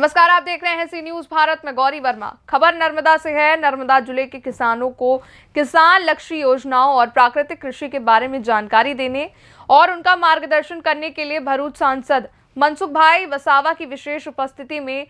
नमस्कार, आप देख रहे हैं सी न्यूज भारत में गौरी वर्मा। खबर नर्मदा से है। नर्मदा जिले के किसानों को किसान लक्ष्य योजनाओं और प्राकृतिक कृषि के बारे में जानकारी देने और उनका मार्गदर्शन करने के लिए भरूच सांसद मनसुख भाई वसावा की विशेष उपस्थिति में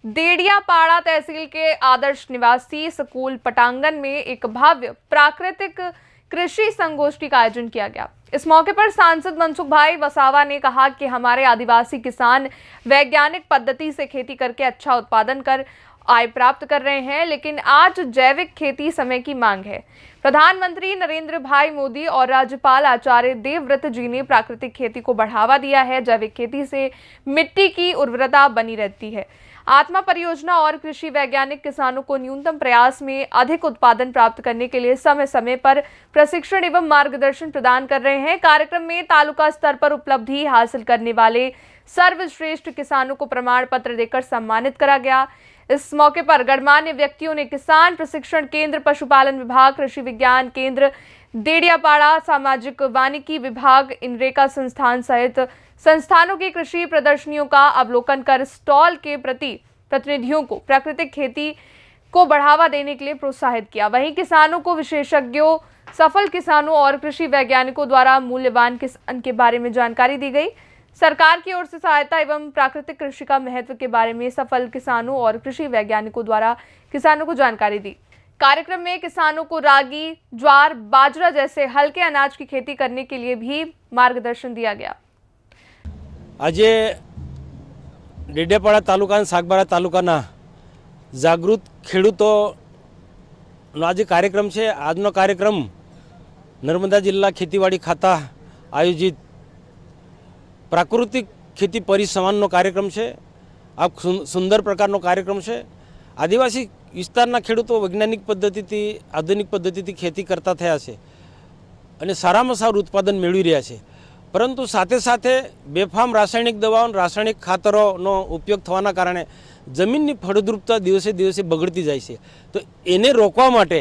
देडियापाड़ा तहसील के आदर्श निवासी स्कूल पटांगन में एक भव्य प्राकृतिक कृषि संगोष्ठी का आयोजन किया गया। इस मौके पर सांसद मनसुख भाई वसावा ने कहा कि हमारे आदिवासी किसान वैज्ञानिक पद्धति से खेती करके अच्छा उत्पादन कर आय प्राप्त कर रहे हैं, लेकिन आज जैविक खेती समय की मांग है। प्रधानमंत्री नरेंद्र भाई मोदी और राज्यपाल आचार्य देवव्रत जी ने प्राकृतिक खेती को बढ़ावा दिया है। जैविक खेती से मिट्टी की उर्वरता बनी रहती है। आत्मा परियोजना और कृषि वैज्ञानिक किसानों को न्यूनतम प्रयास में अधिक उत्पादन प्राप्त करने के लिए समय समय पर प्रशिक्षण एवं मार्गदर्शन प्रदान कर रहे हैं। कार्यक्रम में तालुका स्तर पर उपलब्धि हासिल करने वाले सर्वश्रेष्ठ किसानों को प्रमाण पत्र देकर सम्मानित करा गया। इस मौके पर गणमान्य व्यक्तियों ने किसान प्रशिक्षण केंद्र, पशुपालन विभाग, कृषि विज्ञान केंद्र देडियापाड़ा, सामाजिक वानिकी विभाग, इनरेका संस्थान सहित संस्थानों की कृषि प्रदर्शनियों का अवलोकन कर स्टॉल के प्रतिनिधियों को प्राकृतिक खेती को बढ़ावा देने के लिए प्रोत्साहित किया। वहीं किसानों को विशेषज्ञों, सफल किसानों और कृषि वैज्ञानिकों द्वारा मूल्यवान किसान के बारे में जानकारी दी गई। सरकार की ओर से सहायता एवं प्राकृतिक कृषि का महत्व के बारे में सफल किसानों और कृषि वैज्ञानिकों द्वारा किसानों को जानकारी दी। कार्यक्रम में किसानों को रागी, ज्वार, बाजरा जैसे हल्के अनाज की खेती करने के लिए भी मार्गदर्शन दिया गया। आज डेडियापाड़ा तालुका सागबारा तालुकाना जागृत खेडूतों आज कार्यक्रम है। आजनो कार्यक्रम नर्मदा जिल्ला खेतीवाड़ी खाता आयोजित प्राकृतिक खेती परिसंवादनो कार्यक्रम है। आ सुंदर प्रकारनो कार्यक्रम है। आदिवासी विस्ताરના ખેડૂતો વૈજ્ઞાનિક પદ્ધતિથી, આધુનિક પદ્ધતિથી ખેતી કરતા થયા છે અને સારામાં સારું ઉત્પાદન મેળવી રહ્યા છે, પરંતુ સાથે સાથે બેફામ રાસાયણિક દવાઓ, રાસાયણિક ખાતરોનો ઉપયોગ થવાના કારણે જમીનની ફળદ્રુપતા દિવસે દિવસે બગડતી જાય છે। તો એને રોકવા માટે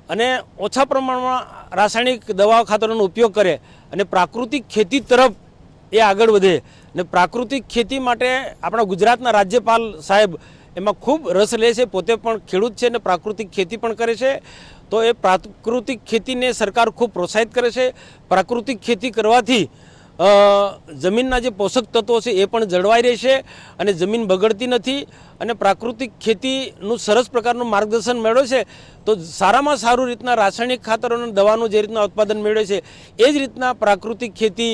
અને ઓછા પ્રમાણમાં રાસાયણિક દવાઓ, ખાતરોનો ઉપયોગ કરે અને પ્રાકૃતિક ખેતી તરફ એ આગળ વધે અને પ્રાકૃતિક ખેતી માટે આપણા ગુજરાતના રાજ્યપાલ સાહેબ એમાં ખૂબ રસ લે છે। પોતે પણ ખેડૂત છે અને પ્રાકૃતિક ખેતી પણ કરે છે। તો એ પ્રાકૃતિક ખેતીને સરકાર ખૂબ પ્રોત્સાહિત કરે છે। પ્રાકૃતિક ખેતી કરવાથી જમીનના જે પોષક તત્વો છે એ પણ જળવાઈ રહેશે અને જમીન બગડતી નથી અને પ્રાકૃતિક ખેતીનું સરસ પ્રકારનું માર્ગદર્શન મેળવે છે। તો સારામાં સારું રીતના રાસાયણિક ખાતરો અને દવાનું જે રીતના ઉત્પાદન મેળવે છે એ જ રીતના પ્રાકૃતિક ખેતી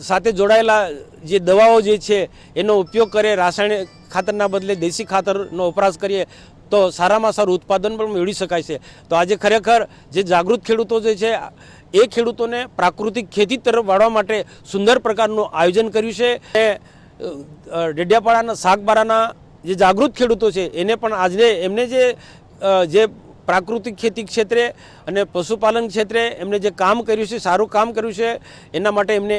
સાથે જોડાયેલા જે દવાઓ જે છે એનો ઉપયોગ કરે, રાસાયણિક ખાતરના બદલે દેશી ખાતરનો વપરાશ કરીએ તો સારામાં સારું ઉત્પાદન પણ મેળવી શકાય છે। તો આજે ખરેખર જે જાગૃત ખેડૂતો જે છે એ ખેડૂતોને પ્રાકૃતિક ખેતી તરફ વાળવા માટે સુંદર પ્રકારનું આયોજન કર્યું છે। ડેડિયાપાડાના સાગબારાના જે જાગૃત ખેડૂતો છે એને પણ આજે એમને જે પ્રાકૃતિક ખેતી ક્ષેત્રે અને પશુપાલન ક્ષેત્રે એમને જે કામ કર્યું છે, સારું કામ કર્યું છે, એના માટે એમને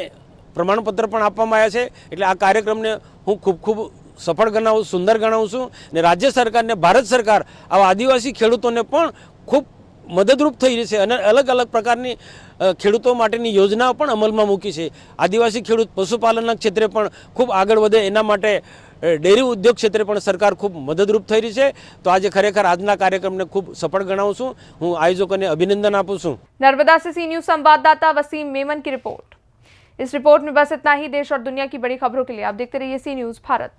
પ્રમાણપત્ર પણ આપવામાં આવ્યા છે। એટલે આ કાર્યક્રમને હું ખૂબ સફળ ગણાવું, સુંદર ગણાવું છું અને રાજ્ય સરકાર ને ભારત સરકાર આવા આદિવાસી ખેડૂતોને પણ ખૂબ મદદરૂપ થઈ રહી છે અને અલગ અલગ પ્રકારની ખેડૂતો માટેની યોજનાઓ પણ અમલમાં મૂકી છે। આદિવાસી ખેડૂત પશુપાલનના ક્ષેત્રે પણ ખૂબ આગળ વધે એના માટે ડેરી ઉદ્યોગ ક્ષેત્રે પણ સરકાર ખૂબ મદદરૂપ થઈ રહી છે। તો આજે ખરેખર આજના કાર્યક્રમને ખૂબ સફળ ગણાવું છું। હું આયોજકોને अभिनंदन આપું છું। नर्मदा से सी न्यूज संवाददाता वसीम मेमन की रिपोर्ट। इस रिपोर्ट में बस इतना ही। देश और दुनिया की बड़ी खबरों के लिए आप देखते रहिए सी न्यूज भारत।